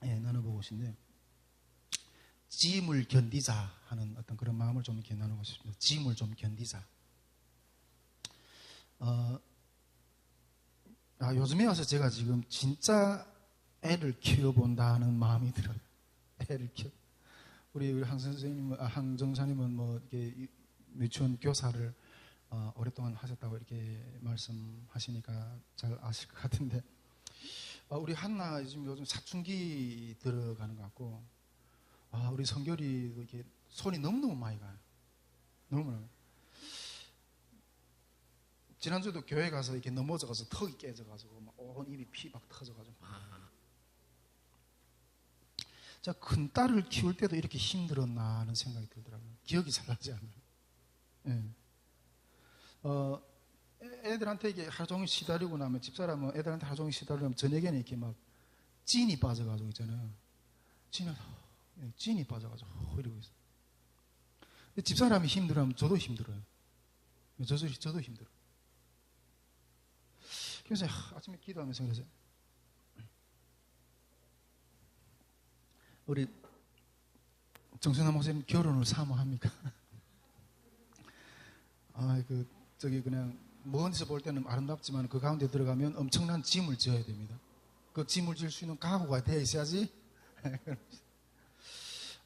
나눠보고 싶은데, 짐을 견디자 하는 어떤 그런 마음을 좀 이렇게 나누고 싶습니다. 짐을 좀 견디자. 요즘에 와서 제가 지금 진짜 애를 키워본다는 마음이 들어요. 애를 키워. 우리 항 선생님은, 항 전사님은 뭐 이렇게 유치원 교사를 오랫동안 하셨다고 이렇게 말씀하시니까 잘 아실 것 같은데, 우리 한나 지금 요즘 사춘기 들어가는 것 같고, 우리 성결이 이렇게 손이 너무너무 많이 가요. 너무너무. 지난주도 교회 가서 이렇게 넘어져가서 턱이 깨져가지고 막 온 입이 피 막 터져가지고 제가 큰 딸을 키울 때도 이렇게 힘들었나 하는 생각이 들더라고요. 기억이 잘 나지 않아요. 애들한테 이게 하루 종일 시달리고 나면, 집사람은 애들한테 하루 종일 시달리면 저녁에는 이렇게 막 찐이 빠져가지고 있잖아요. 찐이 빠져가지고 이러고 있어요. 근데 집사람이 힘들어하면 저도 힘들어요. 저도 힘들어요. 그래서 아침에 기도하면서 그래서 우리 정순남 목사님 결혼을 사모합니까? 그냥 먼 데서 볼 때는 아름답지만 그 가운데 들어가면 엄청난 짐을 져야 됩니다. 그 짐을 질 수 있는 각오가 되어 있어야지.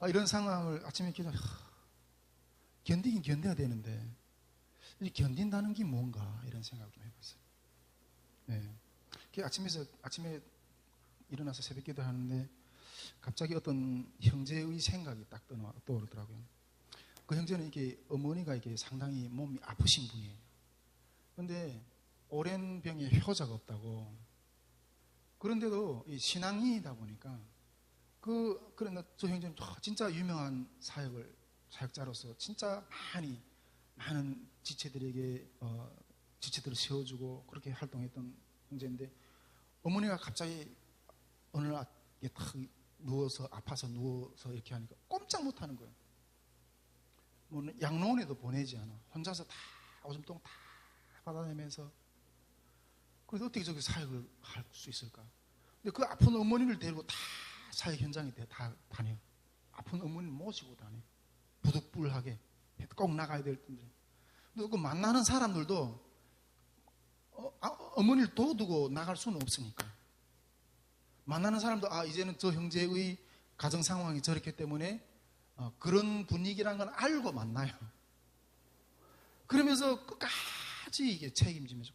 이런 상황을 아침에 기도, 견디긴 견뎌야 되는데, 견딘다는 게 뭔가, 이런 생각을 좀 해봤어요. 아침에 일어나서 새벽 기도 하는데, 갑자기 어떤 형제의 생각이 딱 떠오르더라고요. 그 형제는 이게 어머니가 이게 상당히 몸이 아프신 분이에요. 그런데 오랜 병에 효자가 없다고. 그런데도 이 신앙인이다 보니까 그런데 저 형제는 진짜 유명한 사역자로서 진짜 많은 지체들에게 지체들을 세워주고 그렇게 활동했던 형제인데, 어머니가 갑자기 어느 날 탁 아파서 누워서 이렇게 하니까 꼼짝 못 하는 거예요. 뭐 양로원에도 보내지 않아. 혼자서 다 오줌통 다 받아내면서. 그래서 어떻게 저기 사역을 할 수 있을까? 근데 그 아픈 어머니를 데리고 다 사역 현장에 다 다녀요. 아픈 어머니를 모시고 다녀요. 부득불하게 꼭 나가야 될 텐데. 근데 그 만나는 사람들도 어머니를 둬두고 나갈 수는 없으니까. 만나는 사람도 이제는 저 형제의 가정 상황이 저렇기 때문에 그런 분위기라는 건 알고 만나요. 그러면서 끝까지 이게 책임지면서.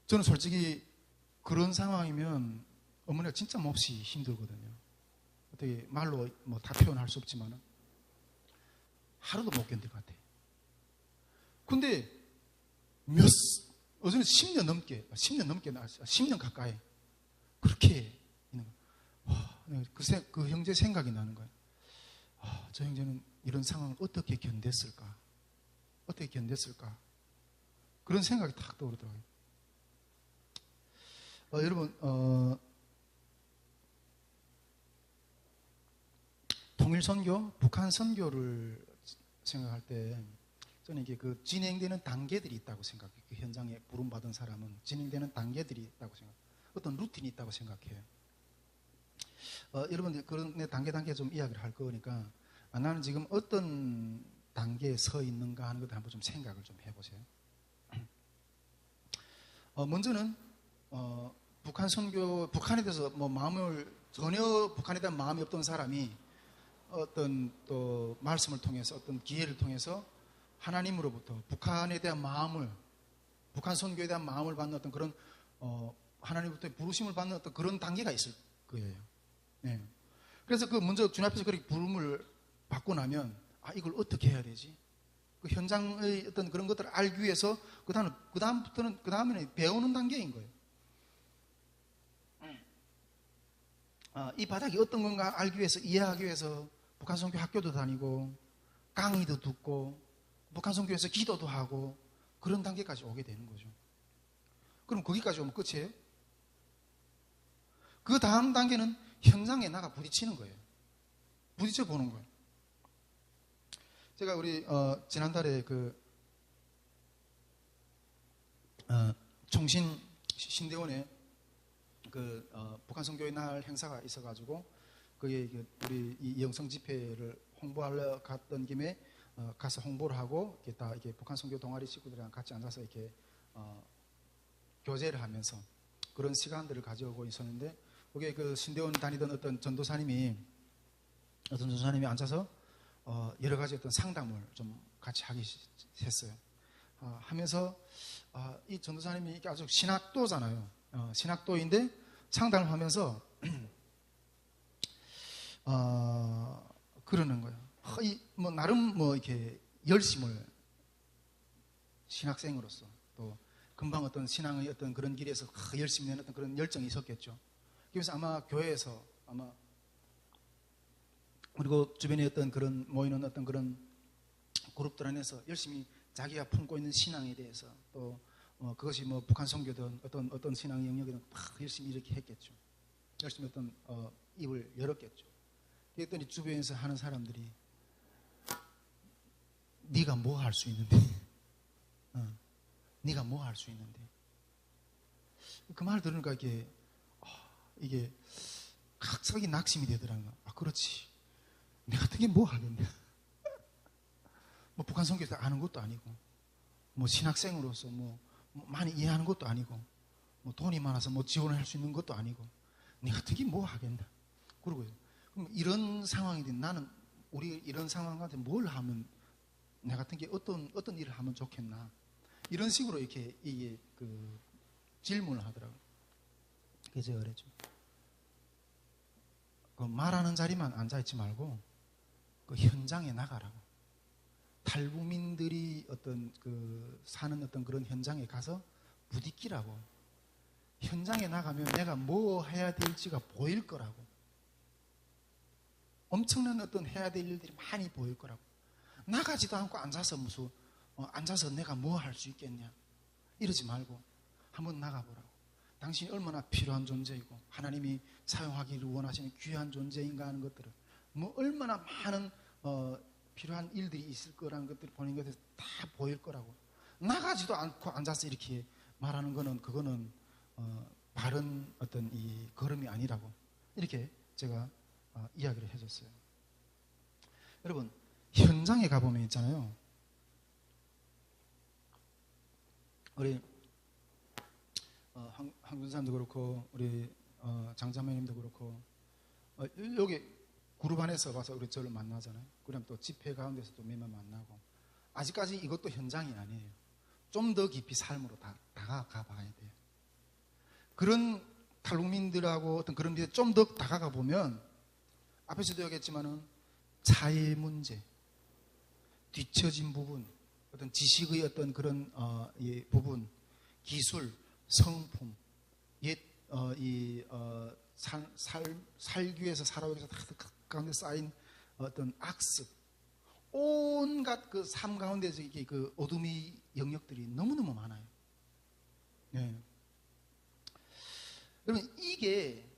저는 솔직히 그런 상황이면 어머니가 진짜 몹시 힘들거든요. 어떻게 말로 뭐 다 표현할 수 없지만 하루도 못 견딜 것 같아요. 근데 어제는 10년 넘게 10년 가까이 그렇게 있는 거예요. 그 형제 생각이 나는 거예요. 저 형제는 이런 상황을 어떻게 견뎠을까? 그런 생각이 탁 떠오르더라고요. 여러분, 통일선교, 북한 선교를 생각할 때 저는 이게 그 진행되는 단계들이 있다고 생각해요. 그 현장에 부름받은 사람은 진행되는 단계들이 있다고 생각해요. 어떤 루틴이 있다고 생각해요. 여러분들 그런 단계 좀 이야기를 할 거니까 나는 지금 어떤 단계에 서 있는가 하는 것을 한번 좀 생각을 좀 해보세요. 먼저는 북한 선교, 북한에 대해서 전혀 북한에 대한 마음이 없던 사람이 어떤 또 말씀을 통해서 어떤 기회를 통해서 하나님으로부터 북한에 대한 마음을, 북한 선교에 대한 마음을 받는 어떤 그런 하나님부터 부르심을 받는 어떤 그런 단계가 있을 거예요. 그래서 먼저 주님 앞에서 그렇게 부름을 받고 나면 이걸 어떻게 해야 되지? 그 현장의 어떤 그런 것들을 알기 위해서 그 다음에는 배우는 단계인 거예요. 이 바닥이 어떤 건가 알기 위해서, 이해하기 위해서 북한 선교 학교도 다니고 강의도 듣고 북한 선교에서 기도도 하고 그런 단계까지 오게 되는 거죠. 그럼 거기까지 오면 끝이에요? 그 다음 단계는 현장에 나가 부딪히는 거예요. 부딪혀 보는 거예요. 제가 우리 지난달에 총신 신대원에 북한 선교의 날 행사가 있어가지고 거기에 우리 이 영성 집회를 홍보하러 갔던 김에 가서 홍보를 하고 이렇게 북한 선교 동아리 식구들이랑 같이 앉아서 이렇게 교제를 하면서 그런 시간들을 가져오고 있었는데 거기에 신대원 다니던 어떤 전도사님이 앉아서 여러 가지 어떤 상담을 좀 같이 하기 했어요. 하면서 이 전도사님이 아주 신학도잖아요. 신학도인데 상담을 하면서 그러는 거예요. 나름 이렇게 열심을 신학생으로서 또 금방 어떤 신앙의 어떤 그런 길에서 열심히 내는 어떤 그런 열정이 있었겠죠. 그래서 아마 교회에서 그리고 주변에 어떤 그런 모이는 어떤 그런 그룹들 안에서 열심히 자기가 품고 있는 신앙에 대해서 또 그것이 북한 선교든 어떤 신앙의 영역이든 열심히 이렇게 했겠죠. 열심히 어떤 입을 열었겠죠. 그랬더니 주변에서 하는 사람들이 네가 뭐 할 수 있는데? 네가 뭐 할 수 있는데? 그 말 들으니까 이게 각성이 낙심이 되더라고요. 그렇지. 내 같은 게 뭐 하겠냐? 북한 선교에서 아는 것도 아니고, 신학생으로서 많이 이해하는 것도 아니고, 돈이 많아서 지원을 할 수 있는 것도 아니고, 내 같은 게 뭐 하겠나? 그러고요. 그럼 이런 상황인데 나는 우리 이런 상황 같은 뭘 하면 내 같은 게 어떤 일을 하면 좋겠나? 이런 식으로 이게 질문을 하더라고요. 그래서 제가 그랬죠. 말하는 자리만 앉아있지 말고 현장에 나가라고. 탈북민들이 사는 어떤 그런 현장에 가서 부딪히라고. 현장에 나가면 내가 뭐 해야 될지가 보일 거라고. 엄청난 어떤 해야 될 일들이 많이 보일 거라고. 나가지도 않고 앉아서 내가 뭐 할 수 있겠냐. 이러지 말고 한번 나가보라고. 당신이 얼마나 필요한 존재이고 하나님이 사용하기를 원하시는 귀한 존재인가 하는 것들을 얼마나 많은 필요한 일들이 있을 거라는 것들을 보는 것에서 다 보일 거라고. 나가지도 않고 앉아서 이렇게 말하는 그거는 바른 어떤 이 걸음이 아니라고 이렇게 제가 이야기를 해줬어요. 여러분, 현장에 가보면 있잖아요. 우리 황준사님도 그렇고 우리 장자매님도 그렇고 여기 그룹 안에서 와서 우리 저를 만나잖아요. 그럼 또 집회 가운데서도 매번 만나고. 아직까지 이것도 현장이 아니에요. 좀 더 깊이 삶으로 다가가 봐야 돼요. 그런 탈북민들하고 어떤 그런 데에 좀 더 다가가 보면 앞에서도 얘기했지만은 차의 문제, 뒤처진 부분, 어떤 지식의 어떤 그런 부분, 기술, 성품, 살기 위해서 살아오기 위해서 가운데 쌓인 어떤 악습, 온갖 그 삶 가운데서 이게 그 어둠의 영역들이 너무너무 많아요. 네. 여러분, 이게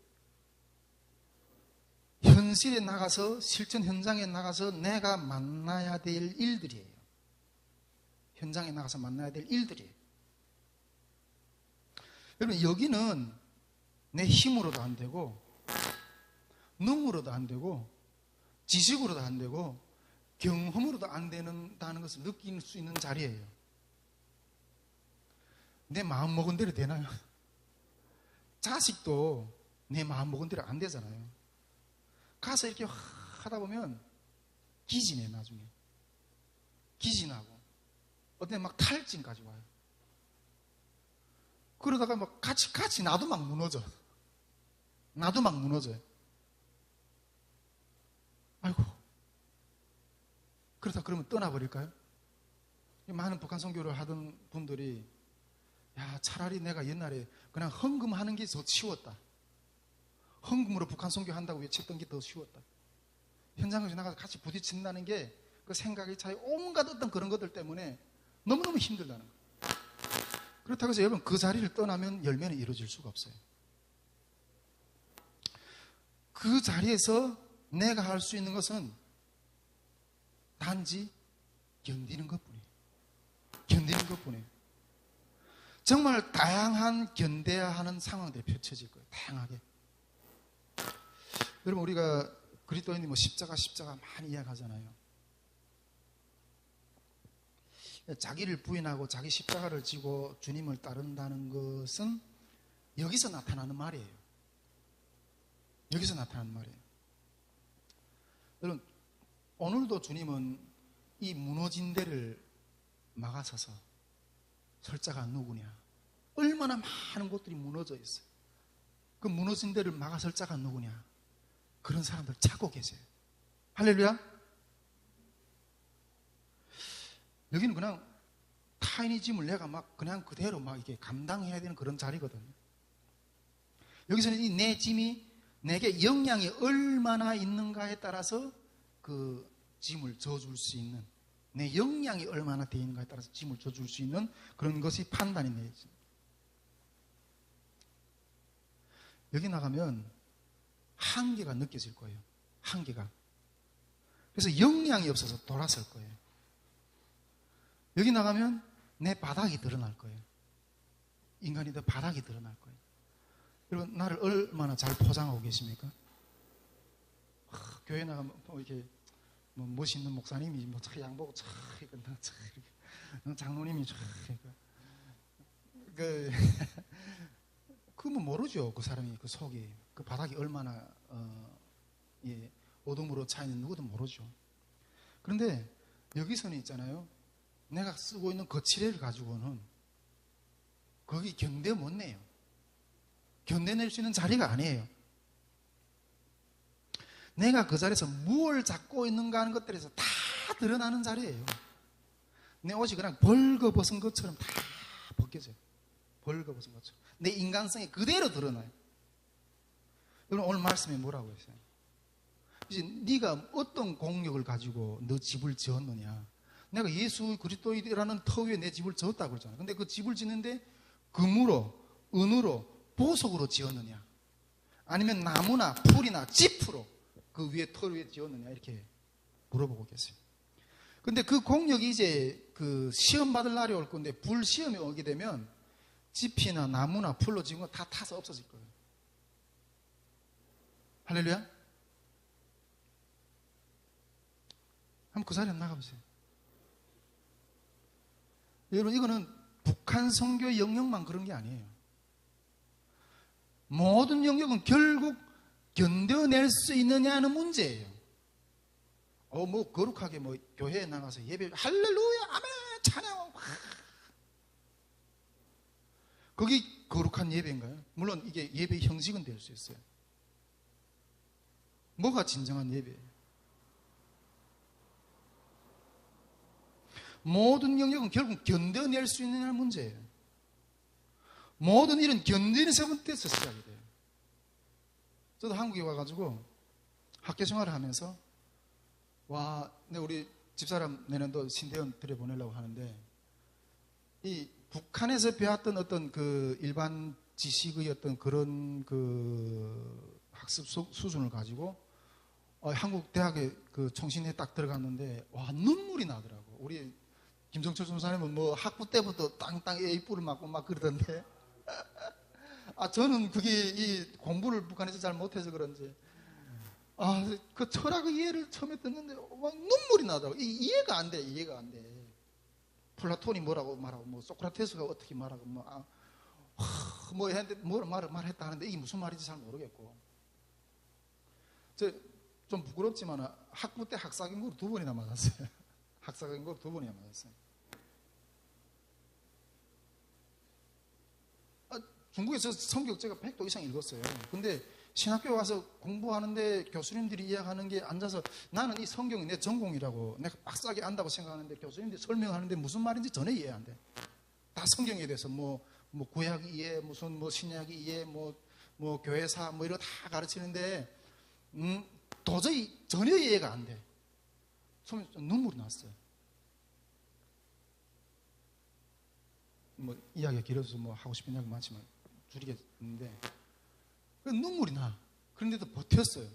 현실에 나가서 실전 현장에 나가서 내가 만나야 될 일들이에요. 현장에 나가서 만나야 될 일들이에요. 여러분, 여기는 내 힘으로도 안 되고 능으로도 안 되고 지식으로도 안 되고 경험으로도 안 된다는 것을 느낄 수 있는 자리예요. 내 마음 먹은 대로 되나요? 자식도 내 마음 먹은 대로 안 되잖아요. 가서 이렇게 하다 보면 기진해. 나중에 기진하고 어떤 막 탈진까지 와요. 그러다가 막 같이 나도 막 무너져. 나도 막 무너져요. 아이고, 그러다 그러면 떠나버릴까요? 많은 북한 선교를 하던 분들이 차라리 내가 옛날에 그냥 헌금하는 게 더 쉬웠다. 헌금으로 북한 선교 한다고 외쳤던 게 더 쉬웠다. 현장에서 나가서 같이 부딪힌다는 게 그 생각의 차이, 온갖 어떤 그런 것들 때문에 너무너무 힘들다는 거예요. 그렇다고 해서 여러분 그 자리를 떠나면 열매는 이루어질 수가 없어요. 그 자리에서 내가 할 수 있는 것은 단지 견디는 것뿐이에요. 견디는 것뿐이에요. 정말 다양한 견뎌야 하는 상황들이 펼쳐질 거예요. 다양하게. 여러분, 우리가 그리스도인이 뭐 십자가 많이 이야기하잖아요. 자기를 부인하고 자기 십자가를 지고 주님을 따른다는 것은 여기서 나타나는 말이에요. 여기서 나타나는 말이에요. 여러분, 오늘도 주님은 이 무너진 데를 막아서서 설 자가 누구냐? 얼마나 많은 곳들이 무너져 있어요. 그 무너진 데를 막아설 자가 누구냐? 그런 사람들 찾고 계세요. 할렐루야. 여기는 그냥 타인의 짐을 내가 막 그냥 그대로 막 이렇게 감당해야 되는 그런 자리거든요. 여기서는 이 내 짐이 내게 영향이 얼마나 있는가에 따라서 그 짐을 져줄 수 있는, 내 영향이 얼마나 되어 있는가에 따라서 짐을 져줄 수 있는 그런 것이 판단이 내지. 여기 나가면 한계가 느껴질 거예요. 한계가. 그래서 영향이 없어서 돌아설 거예요. 여기 나가면 내 바닥이 드러날 거예요. 인간이 더 바닥이 드러날 거예요. 여러분, 나를 얼마나 잘 포장하고 계십니까? 교회 나가면 이렇게 뭐 멋있는 목사님이 뭐 양복 이렇게 장로님이 그뭐 모르죠. 그 사람이 그 속이 그 바닥이 얼마나 어둠으로 차 있는 누구도 모르죠. 그런데 여기서는 있잖아요. 내가 쓰고 있는 거치대를 가지고는 거기 견뎌 못 내요. 견뎌낼 수 있는 자리가 아니에요. 내가 그 자리에서 무엇을 잡고 있는가 하는 것들에서 다 드러나는 자리예요. 내 옷이 그냥 벌거벗은 것처럼 다 벗겨져요. 벌거벗은 것처럼. 내 인간성이 그대로 드러나요. 여러분, 오늘 말씀에 뭐라고 했어요? 이제 네가 어떤 공력을 가지고 너 집을 지었느냐. 내가 예수 그리스도이라는 터 위에 내 집을 지었다고 그러잖아요. 근데 그 집을 짓는데 금으로, 은으로, 보석으로 지었느냐, 아니면 나무나 풀이나 짚으로 그 위에 터 위에 지었느냐, 이렇게 물어보고 계세요. 근데 그 공력이 이제 그 시험 받을 날이 올 건데, 불 시험이 오게 되면 짚이나 나무나 풀로 지은 거 다 타서 없어질 거예요. 할렐루야. 한번 그 자리에 나가보세요. 여러분, 이거는 북한 선교의 영역만 그런 게 아니에요. 모든 영역은 결국 견뎌낼 수 있느냐는 문제예요. 뭐 거룩하게 뭐 교회에 나가서 예배 할렐루야 아멘 찬양, 거기 거룩한 예배인가요? 물론 이게 예배의 형식은 될 수 있어요. 뭐가 진정한 예배예요? 모든 영역은 결국 견뎌낼 수 있느냐는 문제예요. 모든 일은 견디는 세번째에서 시작이 돼요. 저도 한국에 와가지고 학교 생활을 하면서 우리 집사람 내년도 신대원 들여보내려고 하는데, 이 북한에서 배웠던 어떤 그 일반 지식의 어떤 그런 그 학습 수준을 가지고 한국 대학에 그 총신에 딱 들어갔는데 눈물이 나더라고. 우리 김정철 선생님은 뭐 학부 때부터 땅땅 A뿔을 맞고 막 그러던데 저는 그게 이 공부를 북한에서 잘 못해서 그런지 그 철학의 이해를 처음에 듣는데 막 눈물이 나더라고. 이해가 안 돼. 플라톤이 뭐라고 말하고 뭐 소크라테스가 어떻게 말하고 뭐 했는데 뭐 말했다 하는데 이게 무슨 말인지 잘 모르겠고, 좀 부끄럽지만 학부 때 학사경고로 2번이나 맞았어요. 학사경고로 2번이나 맞았어요. 중국에서 성경 제가 100도 이상 읽었어요. 근데 신학교 와서 공부하는데 교수님들이 이야기하는 게 앉아서 나는 이 성경이 내 전공이라고 내가 빡세게 안다고 생각하는데 교수님들이 설명하는데 무슨 말인지 전혀 이해 안 돼. 다 성경에 대해서 뭐 구약 이해, 무슨 뭐 신약 이해, 뭐 교회사 뭐 이런 다 가르치는데 도저히 전혀 이해가 안 돼. 처음에 눈물이 났어요. 뭐 이야기가 길어서 뭐 하고 싶은 이야기 많지만 줄이겠는데 눈물이 나. 그런데도 버텼어요.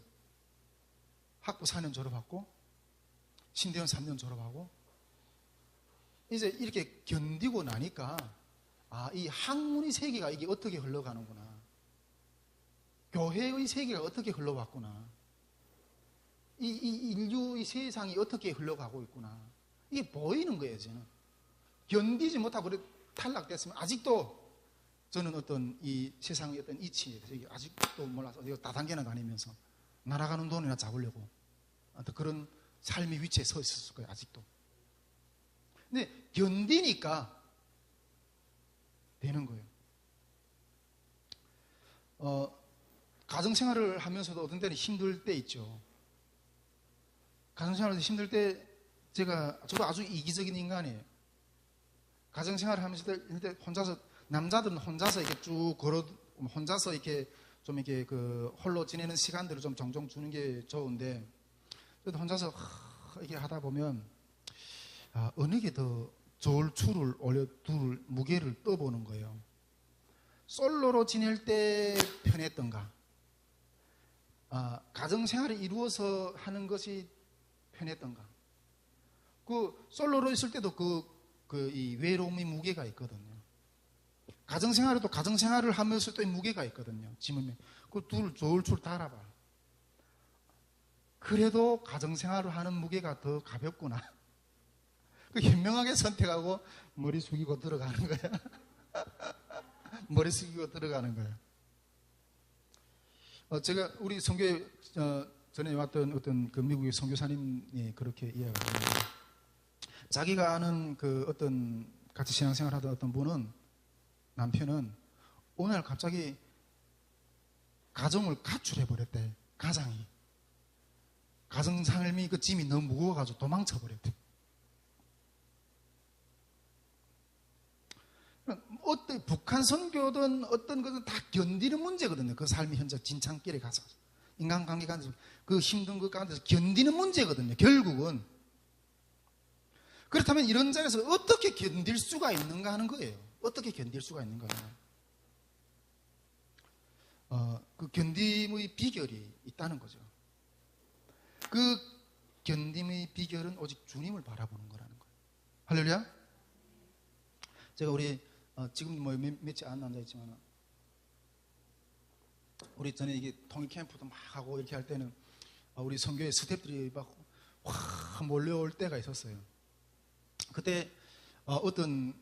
학부 4년 졸업하고 신대원 3년 졸업하고 이제 이렇게 견디고 나니까 이 학문의 세계가 이게 어떻게 흘러가는구나. 교회의 세계가 어떻게 흘러왔구나. 이 인류의 세상이 어떻게 흘러가고 있구나. 이게 보이는 거예요, 저는. 견디지 못하고 탈락됐으면 아직도 저는 어떤 이 세상의 어떤 이치에 대해서 아직도 몰라서 다단계나 다니면서 날아가는 돈이나 잡으려고 어떤 그런 삶의 위치에 서 있었을 거예요, 아직도. 근데 견디니까 되는 거예요. 가정생활을 하면서도 어떤 때는 힘들 때 있죠. 가정생활에서 힘들 때 저도 아주 이기적인 인간이에요. 가정생활을 하면서 혼자서, 남자들은 혼자서 이렇게 쭉 혼자서 이렇게 좀 이렇게 홀로 지내는 시간들을 좀 종종 주는 게 좋은데, 그래도 혼자서 이렇게 하다 보면, 어느 게 더 좋을 줄을 둘 무게를 떠보는 거예요. 솔로로 지낼 때 편했던가, 가정생활을 이루어서 하는 것이 편했던가. 솔로로 있을 때도 이 외로움의 무게가 있거든요. 가정생활에도 가정생활을 하면서 또 무게가 있거든요. 짐을. 둘 좋을 줄 다 알아봐. 그래도 가정생활을 하는 무게가 더 가볍구나. 현명하게 선택하고 머리 숙이고 들어가는 거야. 머리 숙이고 들어가는 거야. 제가 우리 선교회 전에 왔던 어떤 미국의 선교사님이 그렇게 이야기합니다. 자기가 아는 어떤 같이 신앙생활 하던 어떤 분은, 남편은 어느 날 갑자기 가정을 가출해버렸대. 가장이. 가정 삶이 짐이 너무 무거워가지고 도망쳐버렸대. 어떤 북한 선교든 어떤 것은 다 견디는 문제거든요. 그 삶이 현재 진창길에 가서. 인간관계 가운데서 그 힘든 것 가운데서 견디는 문제거든요. 결국은. 그렇다면 이런 자리에서 어떻게 견딜 수가 있는가 하는 거예요. 어떻게 견딜 수가 있는가. 그 견딤의 비결이 있다는 거죠. 그 견딤의 비결은 오직 주님을 바라보는 거라는 거예요. 할렐루야. 제가 우리 지금 며칠 안 앉아있지만, 우리 전에 이게 통일 캠프도 막 하고 이렇게 할 때는 우리 선교회 스태프들이 막 확 몰려올 때가 있었어요. 그때 어떤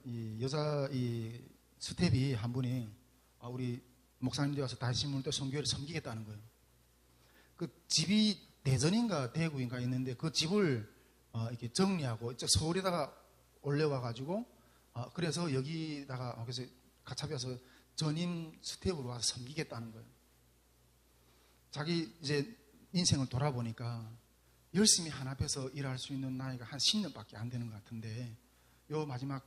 이 여자 이 스텝이 한 분이 우리 목사님들 와서 다시 문을 때 선교회를 섬기겠다는 거예요. 그 집이 대전인가 대구인가 있는데 그 집을 이렇게 정리하고 이쪽 서울에다가 올려와 가지고 그래서 여기다가 그래서 가차비 와서 전임 스텝으로 와서 섬기겠다는 거예요. 자기 이제 인생을 돌아보니까 열심히 한 앞에서 일할 수 있는 나이가 한 10년밖에 안 되는 것 같은데, 요 마지막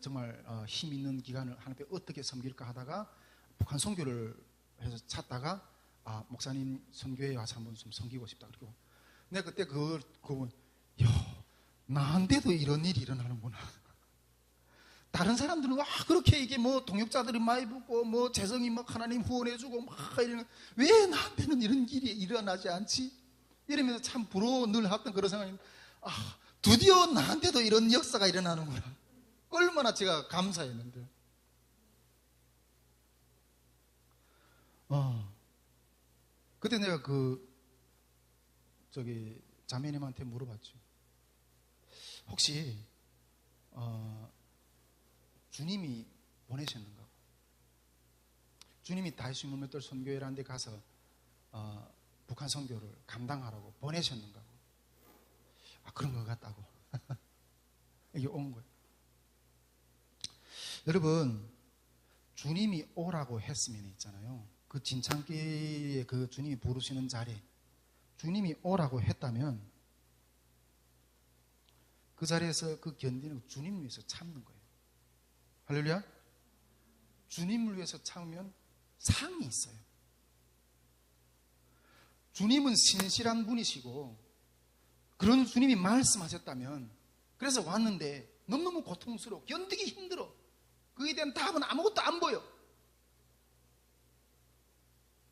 정말 힘 있는 기간을 한 앞에 어떻게 섬길까 하다가 북한 선교를 해서 찾다가 목사님 선교회에 와서 한번 좀 섬기고 싶다. 그리고 내가 그때 그걸 보면, 나한테도 이런 일이 일어나는구나. 다른 사람들은 그렇게 이게 동역자들이 많이 붙고 재성이 막 하나님 후원해주고 막 이러는, 왜 나한테는 이런 일이 일어나지 않지? 이러면서 참 부러워 늘 했던 그런 생각이, 드디어 나한테도 이런 역사가 일어나는구나. 얼마나 제가 감사했는데. 그때 내가 자매님한테 물어봤죠. 혹시 주님이 보내셨는가? 주님이 다시 문맷돌 선교회라는 데 가서 북한 선교를 감당하라고 보내셨는가? 그런 것 같다고. 이게 온 거예요. 여러분, 주님이 오라고 했으면 있잖아요. 그 진창길에 그 주님이 부르시는 자리에 주님이 오라고 했다면 그 자리에서 그 견디는 주님을 위해서 참는 거예요. 할렐루야. 주님을 위해서 참으면 상이 있어요. 주님은 신실한 분이시고 그런 주님이 말씀하셨다면, 그래서 왔는데 너무너무 고통스러워, 견디기 힘들어, 그에 대한 답은 아무것도 안 보여.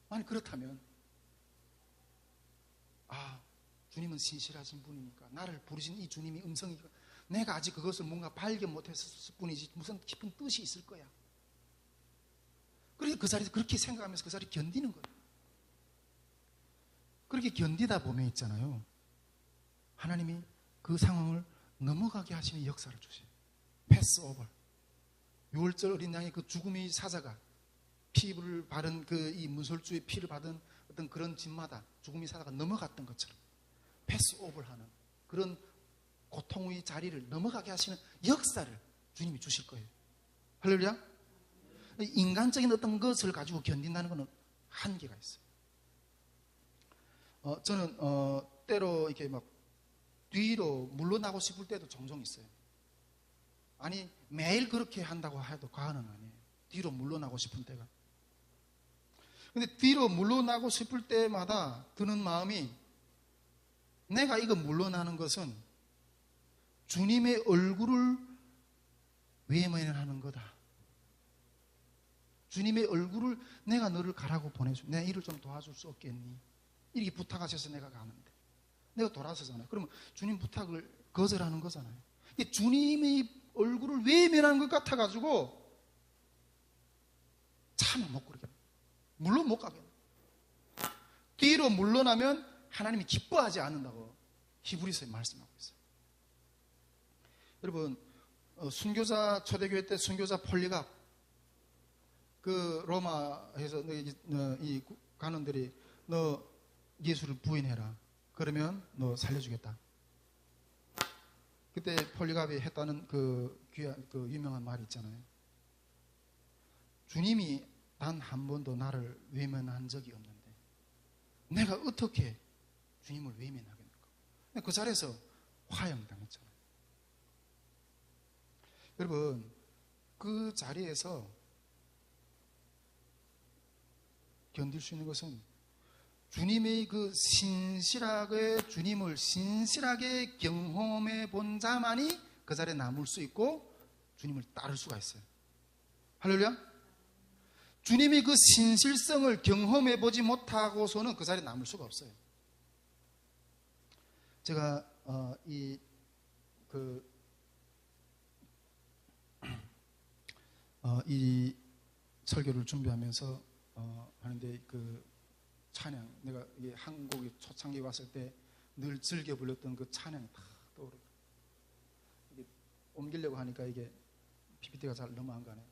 아니 그렇다면 주님은 신실하신 분이니까 나를 부르신 이 주님이 음성이 내가 아직 그것을 뭔가 발견 못했을 뿐이지 무슨 깊은 뜻이 있을 거야. 그러니까 그 자리에서 그렇게 생각하면서 그 자리 견디는 거예요. 그렇게 견디다 보면 있잖아요, 하나님이 그 상황을 넘어가게 하시는 역사를 주세요. 패스 오버. 6월절 어린 양의 그 죽음의 사자가 피를 바른 그 이 문설주의 피를 받은 어떤 그런 집마다 죽음의 사자가 넘어갔던 것처럼 패스 오버를 하는 그런 고통의 자리를 넘어가게 하시는 역사를 주님이 주실 거예요. 할렐루야. 인간적인 어떤 것을 가지고 견딘다는 것은 한계가 있어요. 저는 때로 이렇게 막 뒤로 물러나고 싶을 때도 종종 있어요. 아니 매일 그렇게 한다고 해도 과언은 아니에요. 뒤로 물러나고 싶은 때가. 근데 뒤로 물러나고 싶을 때마다 드는 마음이, 내가 이거 물러나는 것은 주님의 얼굴을 외면하는 거다. 주님의 얼굴을, 내가 너를 가라고 보내줘. 내가 일을 좀 도와줄 수 없겠니? 이렇게 부탁하셔서 내가 가는데 내가 돌아서잖아요. 그러면 주님 부탁을 거절하는 거잖아요. 이게 주님의 얼굴을 외면하는 것 같아가지고 참 못 그러게, 물론 못 가게. 뒤로 물러나면 하나님이 기뻐하지 않는다고 히브리서에 말씀하고 있어요. 여러분, 순교자, 초대교회 때 순교자 폴리갑, 그 로마에서 이 관원들이 너 예수를 부인해라, 그러면 너 살려주겠다. 그때 폴리갑이 했다는 그 귀한, 그 유명한 말이 있잖아요. 주님이 단 한 번도 나를 외면한 적이 없는데 내가 어떻게 주님을 외면하겠는가. 그 자리에서 화형당했잖아요. 여러분, 그 자리에서 견딜 수 있는 것은 주님의 그 주님을 신실하게 경험해 본 자만이 그 자리에 남을 수 있고 주님을 따를 수가 있어요. 할렐루야. 주님이 그 신실성을 경험해 보지 못하고서는 그 자리에 남을 수가 없어요. 제가 이 설교를 준비하면서 하는데, 그 찬양, 내가 한국에 초창기 왔을 때 늘 즐겨 불렀던 그 찬양이 다 떠오르고, 이게 옮기려고 하니까 이게 PPT가 잘 너무 안 가네.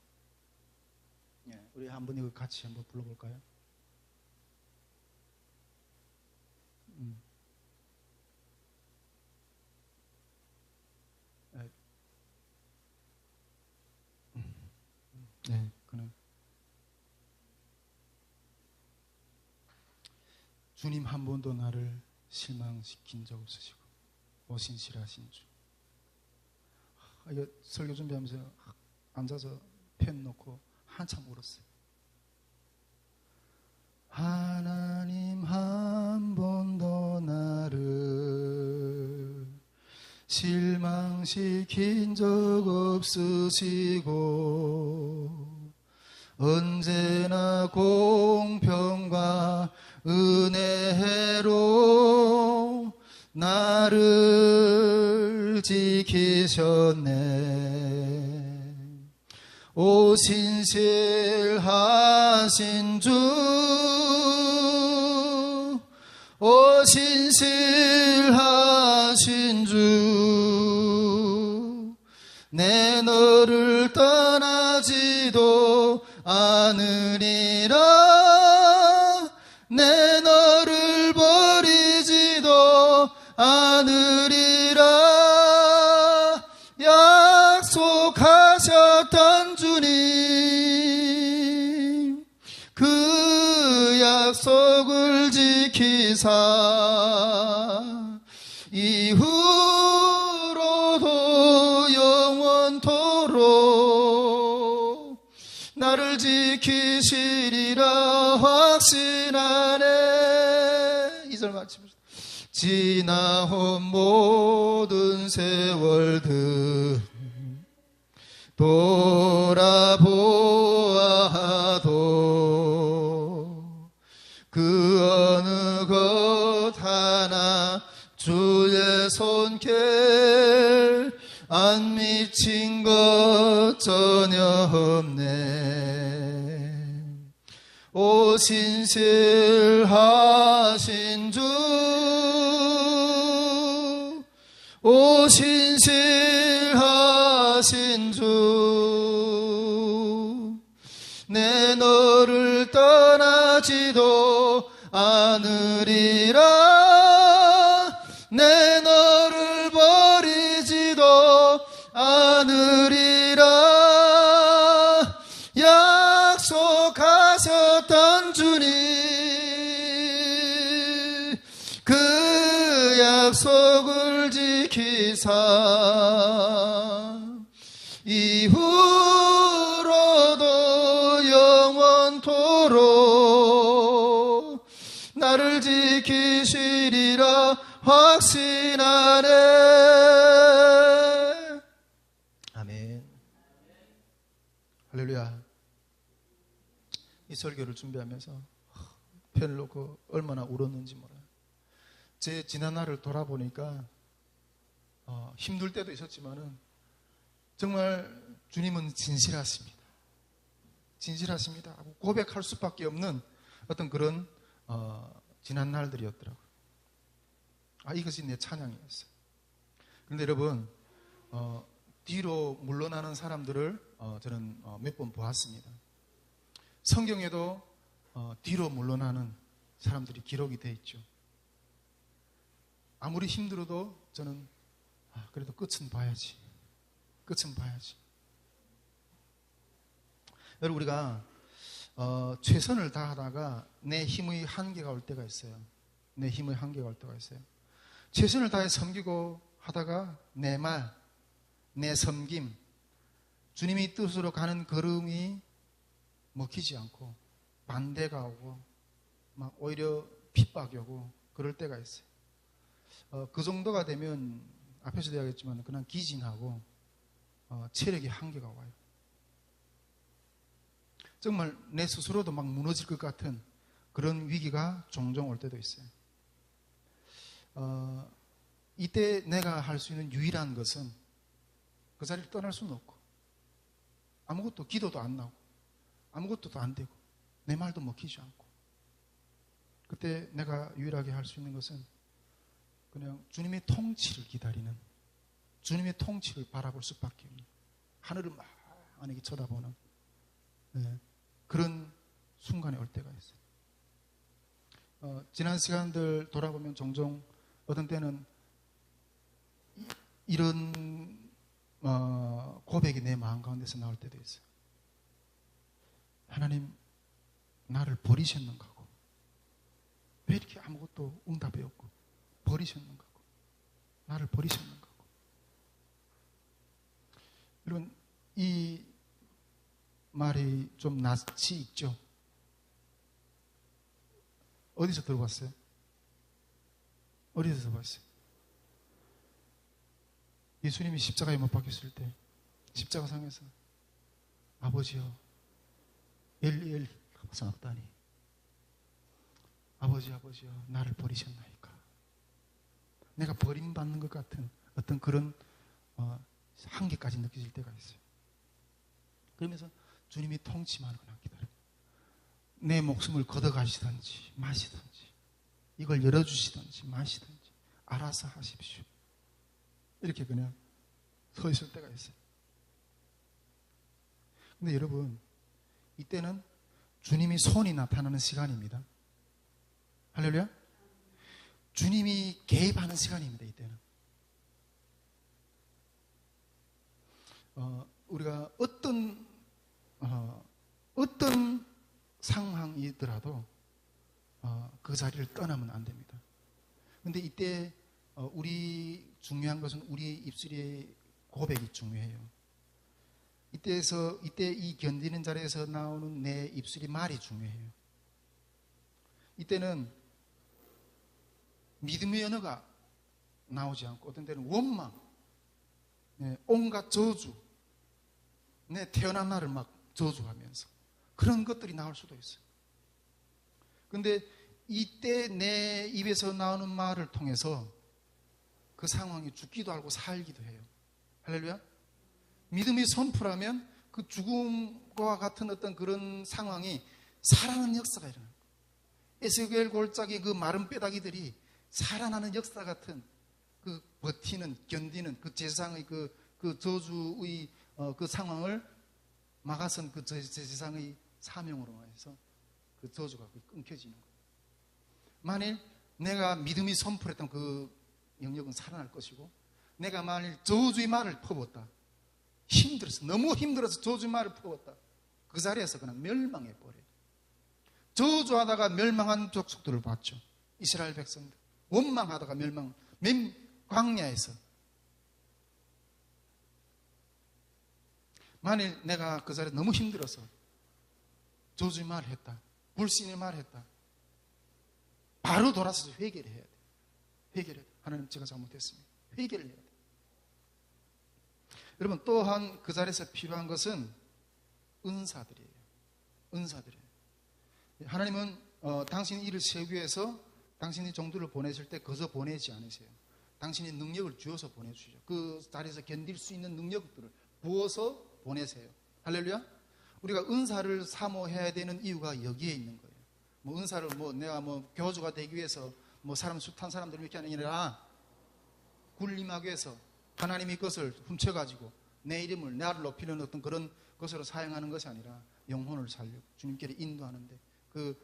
예, 우리 한번 이거 같이 한번 불러볼까요? 네, 그는 주님 한 번도 나를 실망시킨 적 없으시고 오신실하신 주. 이거 설교 준비하면서 앉아서 펜 놓고 한참 울었어요. 하나님 한 번도 나를 실망시킨 적 없으시고 언제나 공평과 은혜로 나를 지키셨네. 오 신실하신 주, 오 신실하신 주, 내 너를 떠나지도 않으리라. 내 너를 버리지도 않으리라. 약속하셨던 주님, 그 약속을 지키사 이후로도 영원토록 나를 지키시리라 확신하네. 이 절 마칩시다. 지나온 모든 세월들 돌아보아도 그 어느 것 하나 주의 손길 안 미친 것 전혀 없네. 오 신실하신 주, 오 신실하신 주, 내 너를 떠나지도 않으리라. 내 너를 버리지도 않으리라. 약속하셨던 주님, 그 약속을 지키사 이후로도 영원토록 나를 지키시리라 확신하네. 아멘. 할렐루야. 이 설교를 준비하면서 편을 놓고 얼마나 울었는지 몰라요. 제 지난 날을 돌아보니까 힘들 때도 있었지만은 정말 주님은 진실하십니다. 진실하십니다 하고 고백할 수밖에 없는 어떤 그런 지난 날들이었더라고요. 이것이 내 찬양이었어요. 그런데 여러분, 뒤로 물러나는 사람들을 저는 몇 번 보았습니다. 성경에도 뒤로 물러나는 사람들이 기록이 되어 있죠. 아무리 힘들어도 저는 그래도 끝은 봐야지. 끝은 봐야지. 여러분, 우리가 최선을 다하다가 내 힘의 한계가 올 때가 있어요. 내 힘의 한계가 올 때가 있어요. 최선을 다해 섬기고 하다가 내 말, 내 섬김, 주님의 뜻으로 가는 걸음이 먹히지 않고 반대가 오고 막 오히려 핍박이 오고 그럴 때가 있어요. 그 정도가 되면 앞에서도 이야기했지만 그냥 기진하고 체력의 한계가 와요. 정말 내 스스로도 막 무너질 것 같은 그런 위기가 종종 올 때도 있어요. 이때 내가 할 수 있는 유일한 것은 그 자리를 떠날 수는 없고 아무것도 기도도 안 나오고 아무것도 안 되고 내 말도 먹히지 않고 그때 내가 유일하게 할 수 있는 것은 그냥 주님의 통치를 기다리는, 주님의 통치를 바라볼 수밖에 없는, 하늘을 만하게 쳐다보는 그런 순간이 올 때가 있어요. 지난 시간들 돌아보면 종종 어떤 때는 이런 고백이 내 마음 가운데서 나올 때도 있어요. 하나님, 나를 버리셨는가고, 왜 이렇게 아무것도 응답이 없고 버리셨는가고, 나를 버리셨는가고. 여러분, 이 말이 좀 낯이 있죠? 어디서 들어봤어요? 어디서 들어봤어요? 예수님이 십자가에 못 박혔을 때 십자가상에서 아버지여 엘리 엘리 sabachthani, 아버지여 나를 버리셨나이까. 내가 버림받는 것 같은 어떤 그런 한계까지 느껴질 때가 있어요. 그러면서 주님이 통치만 그냥 기다려요. 내 목숨을 걷어가시든지 마시든지 이걸 열어주시든지 마시든지 알아서 하십시오. 이렇게 그냥 서 있을 때가 있어요. 근데 여러분, 이때는 주님이 손이 나타나는 시간입니다. 할렐루야. 주님이 개입하는 시간입니다. 이때는 우리가 어떤 상황이더라도 그 자리를 떠나면 안 됩니다. 그런데 이때 우리 중요한 것은 우리의 입술의 고백이 중요해요. 이때 이 견디는 자리에서 나오는 내 입술의 말이 중요해요. 이때는 믿음의 언어가 나오지 않고 어떤 때는 원망, 온갖 저주, 내 태어난 날을 막 저주하면서 그런 것들이 나올 수도 있어요. 그런데 이때 내 입에서 나오는 말을 통해서 그 상황이 죽기도 하고 살기도 해요. 할렐루야. 믿음이 선포라면 그 죽음과 같은 어떤 그런 상황이 살아나는 역사가 일어나요. 에스겔 골짜기 그 마른 뼈다귀들이 살아나는 역사 같은 그 버티는, 견디는 그 제사장의 그 저주의 그 상황을 막아선 그 제사장의 사명으로 해서 그 저주가 끊겨지는 거예요. 만일 내가 믿음이 선포했던 그 영역은 살아날 것이고, 내가 만일 저주의 말을 퍼붓다, 힘들어서, 너무 힘들어서 저주의 말을 퍼붓다, 그 자리에서 그냥 멸망해 버려요. 저주하다가 멸망한 족속들을 봤죠. 이스라엘 백성들 원망하다가 멸망, 광야에서. 만일 내가 그 자리에 너무 힘들어서 저주의 말을 했다, 불신의 말을 했다, 바로 돌아서서 회개를 해야 돼. 회개를 해야 돼. 하나님, 제가 잘못했습니다. 회개를 해야 돼. 여러분, 또한 그 자리에서 필요한 것은 은사들이에요. 은사들이에요. 하나님은 당신이 일을 세우기 위해서 당신이 종들을 보내실 때 거저 보내지 않으세요. 당신이 능력을 주어서 보내주시죠. 그 자리에서 견딜 수 있는 능력들을 부어서 보내세요. 할렐루야. 우리가 은사를 사모해야 되는 이유가 여기에 있는 거예요. 뭐 은사를 내가 교주가 되기 위해서 사람 숱한 사람들을 이렇게 하는 게 아니라, 군림하기 위해서 하나님이 그것을 훔쳐가지고 내 이름을, 나를 높이는 어떤 그런 것으로 사용하는 것이 아니라 영혼을 살리고 주님께로 인도하는데, 그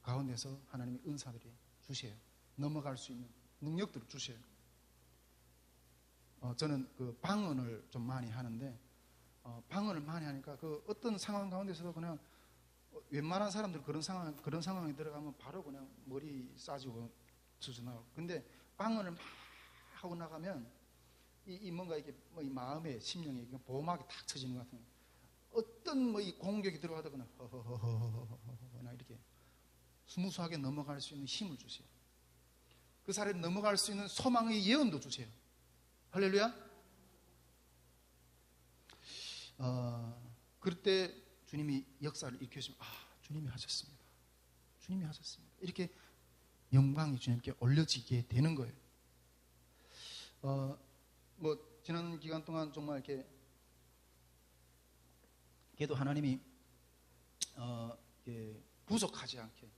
가운데서 하나님이 은사들이 주세요. 넘어갈 수 있는 능력들을 주세요. 저는 그 방언을 좀 많이 하는데, 방언을 많이 하니까 그 어떤 상황 가운데서도 그냥 웬만한 사람들 그런 상황에 들어가면 바로 그냥 머리 싸지고 수준하고. 근데 방언을 막 하고 나가면 이 뭔가 이게 이 마음의 심령이 보호막이 탁 쳐지는 것 같은, 어떤 이 공격이 들어가도 그냥 허허허허허허 이렇게 스무스하게 넘어갈 수 있는 힘을 주세요. 그 자리에 넘어갈 수 있는 소망의 예언도 주세요. 할렐루야. 그럴 때 주님이 역사를 일으켜주시면, 주님이 하셨습니다. 주님이 하셨습니다. 이렇게 영광이 주님께 올려지게 되는 거예요. 지난 기간 동안 정말 이렇게 그래도 하나님이 부족하지 않게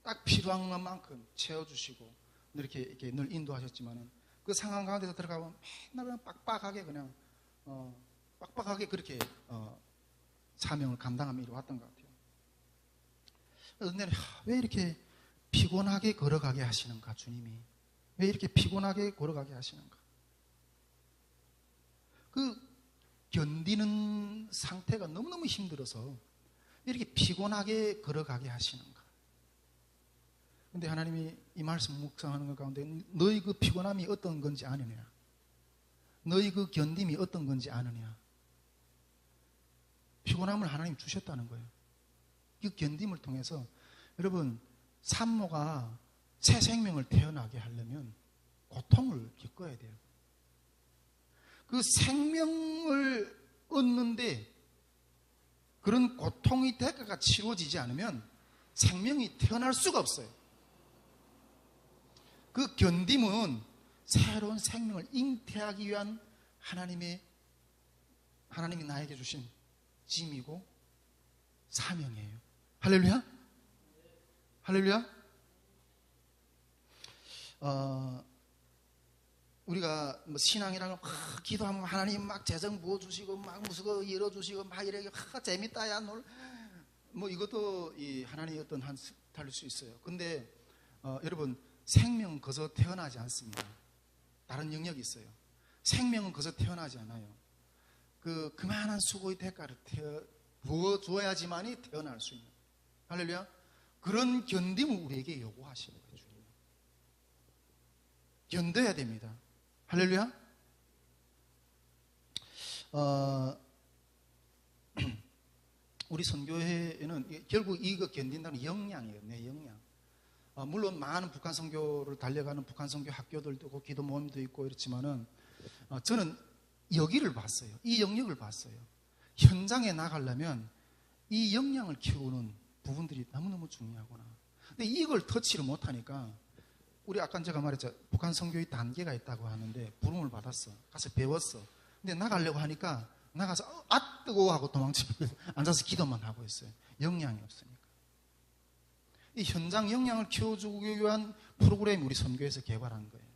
딱 필요한 것만큼 채워주시고 이렇게 늘 인도하셨지만은, 그 상황 가운데서 들어가면 맨날 빡빡하게 빡빡하게 그렇게 사명을 감당하며 이루어왔던 것 같아요. 그런데 왜 이렇게 피곤하게 걸어가게 하시는가, 주님이 왜 이렇게 피곤하게 걸어가게 하시는가? 그 견디는 상태가 너무너무 힘들어서 이렇게 피곤하게 걸어가게 하시는가? 근데 하나님이 이 말씀 묵상하는 것 가운데 너희 그 피곤함이 어떤 건지 아느냐? 너희 그 견딤이 어떤 건지 아느냐? 피곤함을 하나님 주셨다는 거예요. 이 견딤을 통해서 여러분, 산모가 새 생명을 태어나게 하려면 고통을 겪어야 돼요. 그 생명을 얻는데 그런 고통의 대가가 치러지지 않으면 생명이 태어날 수가 없어요. 그 견딤은 새로운 생명을 잉태하기 위한 하나님이 나에게 주신 짐이고 사명이에요. 할렐루야? 할렐루야? 우리가 신앙이라는 기도하면 하나님 막 재정 부어주시고 막 무슨 거 열어주시고 막 이렇게 재밌다 야 이것도 이 하나님의 어떤 한 다를 수 있어요. 근데 여러분, 생명은 거저 태어나지 않습니다. 다른 영역이 있어요. 생명은 거저 태어나지 않아요. 그만한 수고의 대가를 부어줘야지만이 태어날 수 있는, 할렐루야, 그런 견딤을 우리에게 요구하시는 거예요. 주님. 견뎌야 됩니다. 할렐루야. 우리 선교회에는 결국 이거 견딘다는 역량이에요. 내 역량. 물론 많은 북한 선교를 달려가는 북한 선교 학교들도 있고 기도 모임도 있고 이렇지만은 저는 여기를 봤어요. 이 영역을 봤어요. 현장에 나가려면 이 역량을 키우는 부분들이 너무너무 중요하구나. 근데 이걸 터치를 못하니까, 우리 아까 제가 말했죠. 북한 선교의 단계가 있다고 하는데 부름을 받았어. 가서 배웠어. 근데 나가려고 하니까 나가서 뜨거워 하고 도망치고 앉아서 기도만 하고 있어요. 영향이 없으니까. 이 현장 역량을 키워주기 위한 프로그램이 우리 선교에서 개발한 거예요.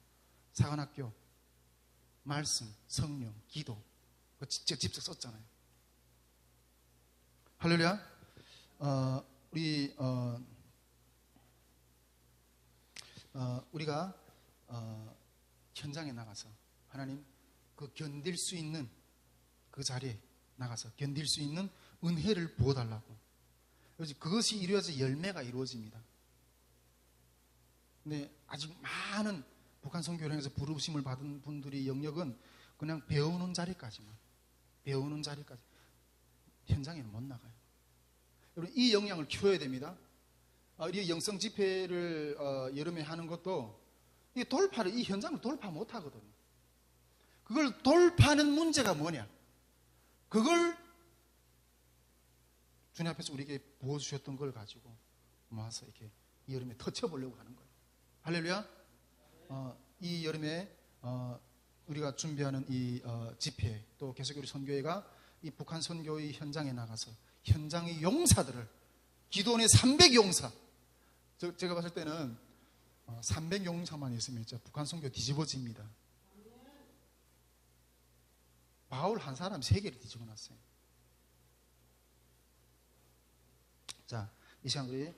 사관학교, 말씀, 성령, 기도. 직접 썼잖아요. 할렐루야. 우리가 현장에 나가서 하나님 그 견딜 수 있는 그 자리에 나가서 견딜 수 있는 은혜를 부어달라고. 그것이 이루어져 열매가 이루어집니다. 근데 아직 많은 북한 선교회에서 부르심을 받은 분들이 영역은 그냥 배우는 자리까지 현장에는 못 나가요. 여러분, 이 역량을 키워야 됩니다. 이 영성 집회를 여름에 하는 것도 이 현장을 돌파 못 하거든요. 그걸 돌파하는 문제가 뭐냐? 그걸 주님 앞에서 우리에게 부어주셨던 걸 가지고 모아서 이렇게 이 여름에 터쳐보려고 하는 거예요. 할렐루야. 이 여름에 우리가 준비하는 이 집회, 또 계속 우리 선교회가 이 북한 선교의 현장에 나가서 현장의 용사들을, 기도원의 300용사, 제가 봤을 때는 300용사만 있으면 진짜 북한 선교 뒤집어집니다. 바울 한 사람 3개를 뒤집어 놨어요. 자, 이 시간 우리